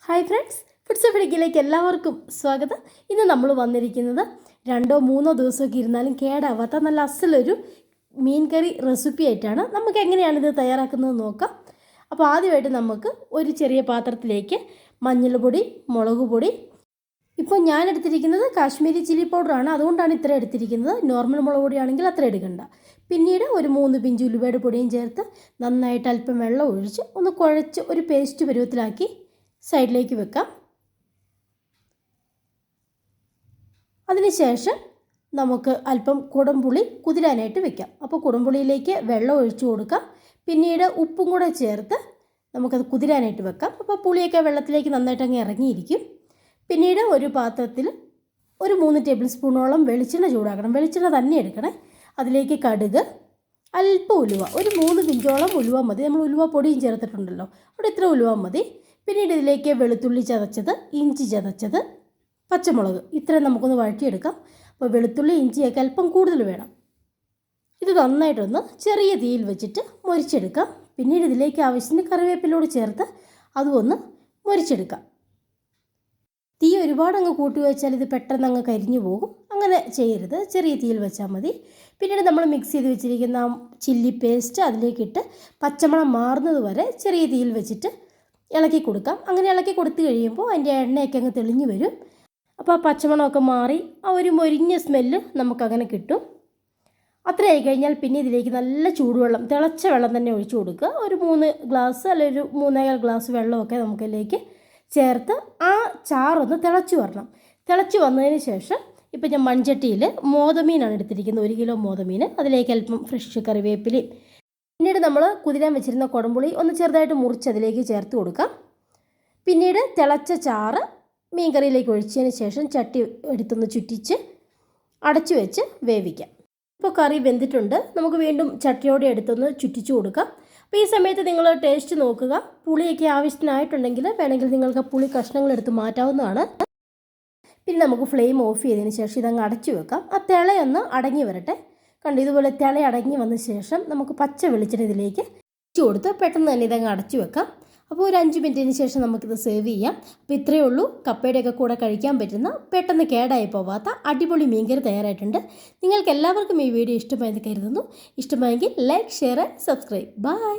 Hi friends, foods ഫിഡിക്കിലേക്ക് എല്ലാവർക്കും സ്വാഗതം. ഇന്ന് നമ്മൾ വന്നിരിക്കുന്നത് 2-3 ദിവസമൊക്കെ ഇരുന്നാലും കേടാവാത്ത നല്ല അസലൊരു മീൻ കറി റെസിപ്പി ആയിട്ടാണ്. നമുക്ക് എങ്ങനെയാണിത് തയ്യാറാക്കുന്നത് നോക്കാം. അപ്പോൾ ആദ്യമായിട്ട് നമുക്ക് ഒരു ചെറിയ പാത്രത്തിലേക്ക് മഞ്ഞൾപ്പൊടി, മുളക് പൊടി, ഇപ്പോൾ ഞാൻ എടുത്തിരിക്കുന്നത് കാശ്മീരി ചില്ലി പൗഡറാണ്, അതുകൊണ്ടാണ് ഇത്ര എടുത്തിരിക്കുന്നത്. നോർമൽ മുളക് പൊടിയാണെങ്കിൽ അത്ര എടുക്കണ്ട. പിന്നീട് ഒരു 3 പിഞ്ച് ഉലുവയുടെ പൊടിയും ചേർത്ത് നന്നായിട്ട് അല്പം വെള്ളം ഒഴിച്ച് ഒന്ന് കുഴച്ച് ഒരു പേസ്റ്റ് പരുവത്തിലാക്കി സൈഡിലേക്ക് വെക്കാം. അതിനുശേഷം നമുക്ക് അല്പം കുടംപുളി കുതിരാനായിട്ട് വെക്കാം. അപ്പോൾ കുടംപുളിയിലേക്ക് വെള്ളം ഒഴിച്ചു കൊടുക്കാം. പിന്നീട് ഉപ്പും കൂടെ ചേർത്ത് നമുക്കത് കുതിരാനായിട്ട് വെക്കാം. അപ്പോൾ പുളിയൊക്കെ വെള്ളത്തിലേക്ക് നന്നായിട്ട് അങ്ങ് ഇറങ്ങിയിരിക്കും. പിന്നീട് ഒരു പാത്രത്തിൽ ഒരു 3 ടേബിൾ സ്പൂണോളം വെളിച്ചെണ്ണ ചൂടാക്കണം. വെളിച്ചെണ്ണ തന്നെ എടുക്കണേ. അതിലേക്ക് കടുക്, അല്പം ഉലുവ, ഒരു 3 പിഞ്ചോളം ഉലുവ മതി. നമ്മൾ ഉലുവ പൊടിയും ചേർത്തിട്ടുണ്ടല്ലോ, അവിടെ ഇത്ര ഉലുവ മതി. പിന്നീട് ഇതിലേക്ക് വെളുത്തുള്ളി ചതച്ചത്, ഇഞ്ചി ചതച്ചത്, പച്ചമുളക്, ഇത്രയും നമുക്കൊന്ന് വഴറ്റിയെടുക്കാം. അപ്പോൾ വെളുത്തുള്ളി ഇഞ്ചിയൊക്കെ അല്പം കൂടുതൽ വേണം. ഇത് നന്നായിട്ടൊന്ന് ചെറിയ തീയിൽ വെച്ചിട്ട് മൊരിച്ചെടുക്കാം. പിന്നീട് ഇതിലേക്ക് ആവശ്യത്തിന് കറിവേപ്പിലൂടെ ചേർത്ത് അതും ഒന്ന് മൊരിച്ചെടുക്കാം. തീ ഒരുപാട് അങ്ങ് കൂട്ടി വെച്ചാൽ ഇത് പെട്ടെന്ന് അങ്ങ് കരിഞ്ഞു പോകും. അങ്ങനെ ചെയ്യരുത്, ചെറിയ തീയിൽ വെച്ചാൽ മതി. പിന്നീട് നമ്മൾ മിക്സ് ചെയ്ത് വെച്ചിരിക്കുന്ന ചില്ലി പേസ്റ്റ് അതിലേക്കിട്ട് പച്ചമണം മാറുന്നത് വരെ ചെറിയ തീയിൽ വെച്ചിട്ട് ഇളക്കി കൊടുക്കാം. അങ്ങനെ ഇളക്കി കൊടുത്തു കഴിയുമ്പോൾ അതിൻ്റെ എണ്ണയൊക്കെ അങ്ങ് തെളിഞ്ഞു വരും. അപ്പോൾ ആ പച്ചമണമൊക്കെ മാറി ആ ഒരു മൊരിഞ്ഞ സ്മെല്ല് നമുക്കങ്ങനെ കിട്ടും. അത്രയായി കഴിഞ്ഞാൽ പിന്നെ ഇതിലേക്ക് നല്ല ചൂടുവെള്ളം, തിളച്ച വെള്ളം തന്നെ ഒഴിച്ചു കൊടുക്കുക. ഒരു 3 ഗ്ലാസ് അല്ലെങ്കിൽ ഒരു 3.25 ഗ്ലാസ് വെള്ളമൊക്കെ നമുക്കിതിലേക്ക് ചേർത്ത് ആ ചാറൊന്ന് തിളച്ച് വരണം. തിളച്ച് വന്നതിന് ശേഷം ഇപ്പോൾ ഞാൻ മൺചട്ടിയിൽ മോതമീനാണ് എടുത്തിരിക്കുന്നത്, 1 കിലോ മോതമീൻ. അതിലേക്ക് അല്പം ഫ്രഷ് കറിവേപ്പിലയും പിന്നീട് നമ്മൾ കുതിരാൻ വെച്ചിരുന്ന കുടംപുളി ഒന്ന് ചെറുതായിട്ട് മുറിച്ച് അതിലേക്ക് ചേർത്ത് കൊടുക്കാം. പിന്നീട് തിളച്ച ചാറ് മീൻ കറിയിലേക്ക് ഒഴിച്ചതിന് ശേഷം ചട്ടി എടുത്തൊന്ന് ചുറ്റിച്ച് അടച്ചു വെച്ച് വേവിക്കാം. ഇപ്പോൾ കറി വെന്തിട്ടുണ്ട്. നമുക്ക് വീണ്ടും ചട്ടിയോടെ എടുത്തൊന്ന് ചുറ്റിച്ച് കൊടുക്കാം. അപ്പോൾ ഈ സമയത്ത് നിങ്ങൾ ടേസ്റ്റ് നോക്കുക. പുളിയൊക്കെ ആവശ്യത്തിനായിട്ടുണ്ടെങ്കിൽ വേണമെങ്കിൽ നിങ്ങൾക്ക് പുളി കഷ്ണങ്ങൾ എടുത്ത് മാറ്റാവുന്നതാണ്. പിന്നെ നമുക്ക് ഫ്ലെയിം ഓഫ് ചെയ്തതിന് ശേഷം ഇതങ്ങ് അടച്ചു വെക്കാം. ആ തിളയൊന്ന് അടങ്ങി വരട്ടെ. കണ്ട് ഇതുപോലെ തിള അടങ്ങി വന്ന ശേഷം നമുക്ക് പച്ച വെളിച്ചെണ്ണ ഇതിലേക്ക് ഒഴിച്ച് കൊടുത്ത് പെട്ടെന്ന് തന്നെ ഇതങ്ങ് അടച്ചു വെക്കാം. അപ്പോൾ ഒരു 5 മിനിറ്റിന് ശേഷം നമുക്കിത് സെർവ് ചെയ്യാം. അപ്പോൾ ഇത്രയേ ഉള്ളൂ. കപ്പയുടെയൊക്കെ കൂടെ കഴിക്കാൻ പറ്റുന്ന, പെട്ടെന്ന് കേടായി പോവാത്ത അടിപൊളി മീൻകറി തയ്യാറായിട്ടുണ്ട്. നിങ്ങൾക്ക് എല്ലാവർക്കും ഈ വീഡിയോ ഇഷ്ടമായെന്ന് കരുതുന്നു. ഇഷ്ടമായെങ്കിൽ like, share and subscribe. By.